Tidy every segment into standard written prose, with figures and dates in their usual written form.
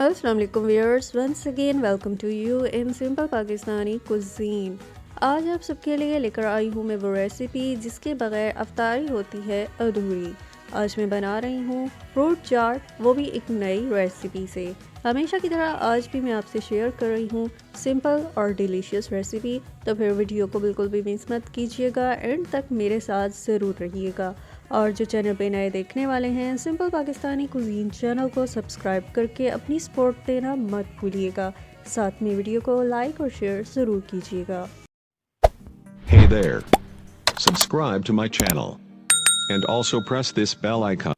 अस्सलाम वालेकुम viewers, once again welcome to you in simple Pakistani cuisine. आज आप सबके लिए लेकर आई हूँ मैं वो रेसिपी जिसके बगैर अफ्तारी होती है अधूरी। आज मैं बना रही हूँ फ्रूट चाट, वो भी एक नई रेसिपी से। हमेशा की तरह आज भी मैं आपसे शेयर कर रही हूँ सिंपल और डिलीशियस रेसिपी। तो फिर वीडियो को बिल्कुल भी मिस मत कीजिएगा, एंड तक मेरे साथ ज़रूर रहिएगा। और जो चैनल पे नए देखने वाले हैं, सिंपल पाकिस्तानी कुजीन चैनल को सब्सक्राइब करके अपनी सपोर्ट देना मत भूलिएगा। साथ में वीडियो को लाइक और शेयर ज़रूर कीजिएगा। Hey there. Subscribe to my channel. And also press this bell icon.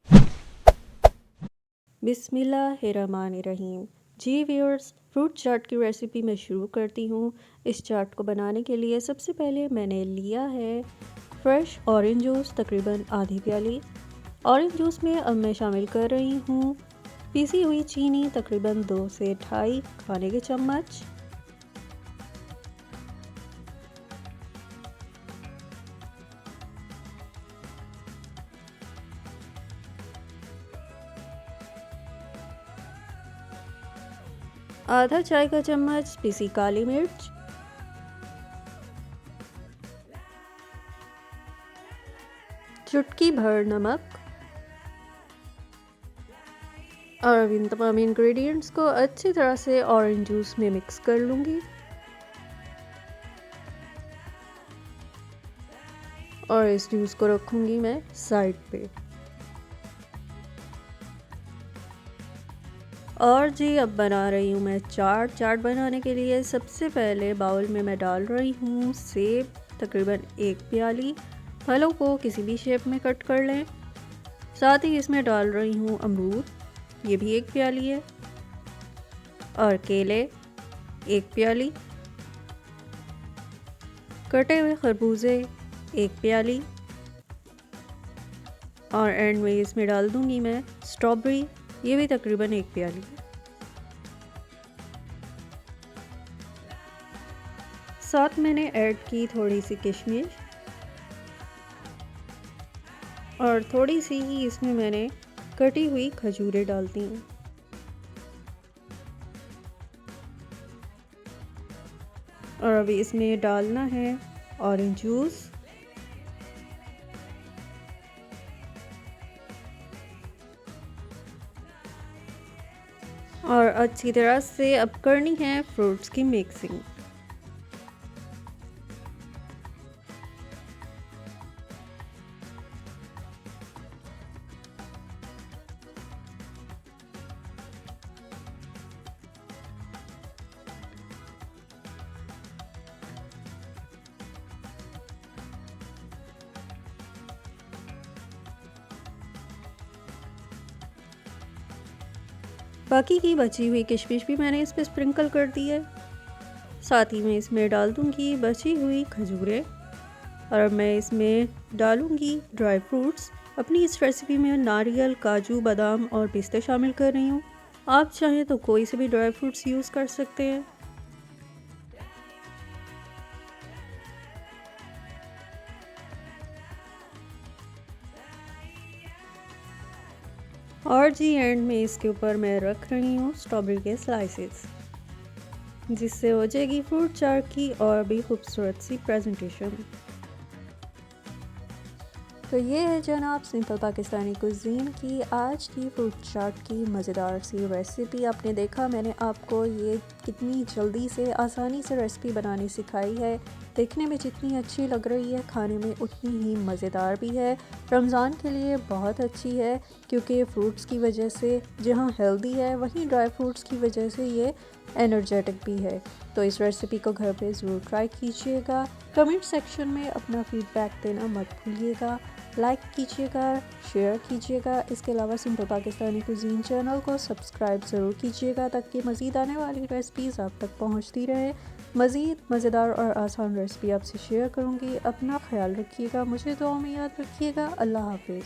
बिस्मिल्लाहिर्रहमानिर्रहीम। जी व्यूअर्स, फ्रूट चाट की रेसिपी मैं शुरू करती हूँ। इस चाट को बनाने के लिए सबसे पहले मैंने लिया है फ्रेश ऑरेंज जूस, तकरीबन आधी प्याली। ऑरेंज जूस में अब मैं शामिल कर रही हूँ पीसी हुई चीनी, तकरीबन 2 से 2.5 खाने के चम्मच। आधा चाय का चम्मच पीसी काली मिर्च, चुटकी भर नमक। और अब इन तमाम इंग्रेडिएंट्स को अच्छी तरह से ऑरेंज जूस में मिक्स कर लूँगी। और इस जूस को रखूँगी मैं साइड पे। और जी, अब बना रही हूँ मैं चाट। चाट बनाने के लिए सबसे पहले बाउल में मैं डाल रही हूँ सेब, तकरीबन 1 प्याली। फलों को किसी भी शेप में कट कर लें। साथ ही इसमें डाल रही हूँ अमरूद, ये भी 1 प्याली है। और केले 1 प्याली। कटे हुए खरबूजे 1 प्याली। और एंड में इसमें डाल दूंगी मैं स्ट्रॉबेरी, ये भी तकरीबन 1 प्याली। साथ मैंने ऐड की थोड़ी सी किशमिश, और थोड़ी सी ही इसमें मैंने कटी हुई खजूरें डाल दी हैं। और अभी इसमें डालना है ऑरेंज जूस। और अच्छी तरह से अब करनी है फ्रूट्स की मिक्सिंग। बाकी की बची हुई किशमिश भी मैंने इस पर स्प्रिंकल कर दी है। साथ ही मैं इसमें डाल दूंगी बची हुई खजूरें। और मैं इसमें डालूंगी ड्राई फ्रूट्स। अपनी इस रेसिपी में नारियल, काजू, बादाम और पिस्ते शामिल कर रही हूँ। आप चाहें तो कोई से भी ड्राई फ्रूट्स यूज़ कर सकते हैं। और जी, एंड में इसके ऊपर मैं रख रही हूँ स्ट्रॉबेरी के स्लाइसेस, जिससे हो जाएगी फ्रूट चाट की और भी खूबसूरत सी प्रेजेंटेशन। तो ये है जनाब सिंपल पाकिस्तानी कुजीन की आज की फ्रूट चाट की मज़ेदार सी रेसिपी। आपने देखा मैंने आपको ये कितनी जल्दी से आसानी से रेसिपी बनानी सिखाई है। देखने में जितनी अच्छी लग रही है, खाने में उतनी ही मज़ेदार भी है। रमज़ान के लिए बहुत अच्छी है, क्योंकि फ्रूट्स की वजह से जहाँ हेल्दी है, वहीं ड्राई फ्रूट्स की वजह से ये एनर्जेटिक भी है। तो इस रेसिपी को घर पे ज़रूर ट्राई कीजिएगा। कमेंट सेक्शन में अपना फीडबैक देना मत भूलिएगा। लाइक कीजिएगा, शेयर कीजिएगा। इसके अलावा सिंपल पाकिस्तानी कुजीन चैनल को सब्सक्राइब ज़रूर कीजिएगा, ताकि मज़ीद आने वाली रेसिपीज़ आप तक पहुंचती रहे। मज़ीद मज़ेदार और आसान रेसिपी आपसे शेयर करूंगी। अपना ख्याल रखिएगा, मुझे दुआ में याद रखिएगा। अल्लाह हाफिज़।